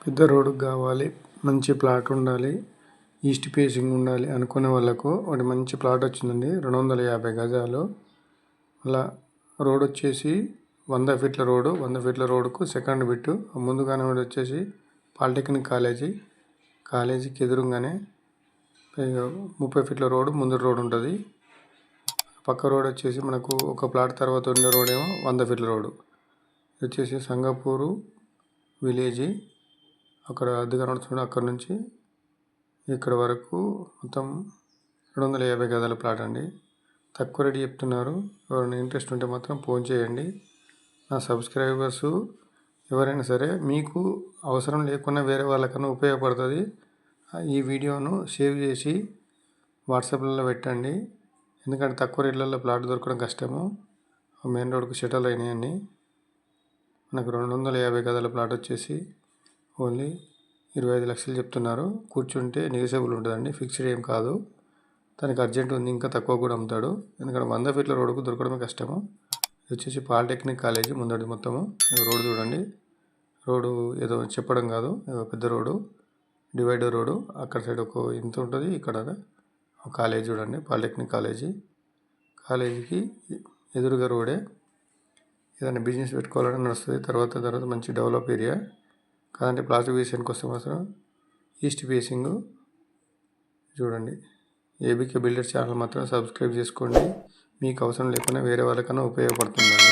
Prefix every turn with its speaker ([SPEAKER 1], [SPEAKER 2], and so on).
[SPEAKER 1] పెద్ద రోడ్డు కావాలి, మంచి ప్లాట్ ఉండాలి, ఈస్ట్ ఫేసింగ్ ఉండాలి అనుకునే వాళ్ళకు ఒకటి మంచి ప్లాట్ వచ్చిందండి. 250 గజాలు. అలా రోడ్ వచ్చేసి 100 ఫీట్ల రోడ్డు. 100 ఫీట్ల రోడ్డుకు సెకండ్ బిట్టు ముందుగానే వచ్చేసి పాలిటెక్నిక్ కాలేజీకి ఎదురుగానే 30 ఫీట్ల రోడ్డు ముందు రోడ్డు ఉంటుంది. పక్క రోడ్ వచ్చేసి మనకు ఒక ప్లాట్ తర్వాత ఉండే రోడ్ ఏమో 100 ఫీట్ల రోడ్డు. ఇది వచ్చేసి సంగపూరు విలేజ్. అక్కడ అద్దె కనబడుతుంది. అక్కడ నుంచి ఇక్కడ వరకు మొత్తం 250 గజాల ప్లాట్ అండి. తక్కువ రేటు చెప్తున్నారు. ఎవరైనా ఇంట్రెస్ట్ ఉంటే మాత్రం ఫోన్ చేయండి. నా సబ్స్క్రైబర్స్ ఎవరైనా సరే మీకు అవసరం లేకున్నా వేరే వాళ్ళకన్నా ఉపయోగపడుతుంది. ఈ వీడియోను సేవ్ చేసి వాట్సాప్లలో పెట్టండి. ఎందుకంటే తక్కువ రేట్లలో ప్లాట్ దొరకడం కష్టము. మెయిన్ రోడ్కు సెటిల్ అయినాయండి. నాకు 250 గజాల ప్లాట్ వచ్చేసి ఓన్లీ 25 లక్షలు చెప్తున్నారు. కూర్చుంటే నెగోషియబుల్ ఉంటుందండి, ఫిక్స్డ్ ఏం కాదు. దానికి అర్జెంట్ ఉంది, ఇంకా తక్కువ కూడా అమ్ముతాడు. ఎందుకంటే 100 ఫీట్ల రోడ్డుకు దొరకడమే కష్టము. ఇది వచ్చేసి పాలిటెక్నిక్ కాలేజీ ముందటి మొత్తము. రోడ్డు చూడండి. రోడ్డు ఏదో చెప్పడం కాదు, పెద్ద రోడ్డు, డివైడర్ రోడ్డు. అక్కడ సైడ్ ఒక ఇంత ఉంటుంది, ఇక్కడ ఒక కాలేజీ చూడండి, పాలిటెక్నిక్ కాలేజీకి ఎదురుగా రోడే. ఏదైనా బిజినెస్ పెట్టుకోవాలని నడుస్తుంది. తర్వాత మంచి డెవలప్ ఏరియా కాదంటే ప్లాస్టిక్ విషయానికి వస్తే మాత్రం ఈస్ట్ ఫేసింగ్ చూడండి. ఏబీకే బిల్డర్ ఛానల్ మాత్రం సబ్స్క్రైబ్ చేసుకోండి. మీకు అవసరం లేకుండా వేరే వాళ్ళకన్నా ఉపయోగపడుతుందండి.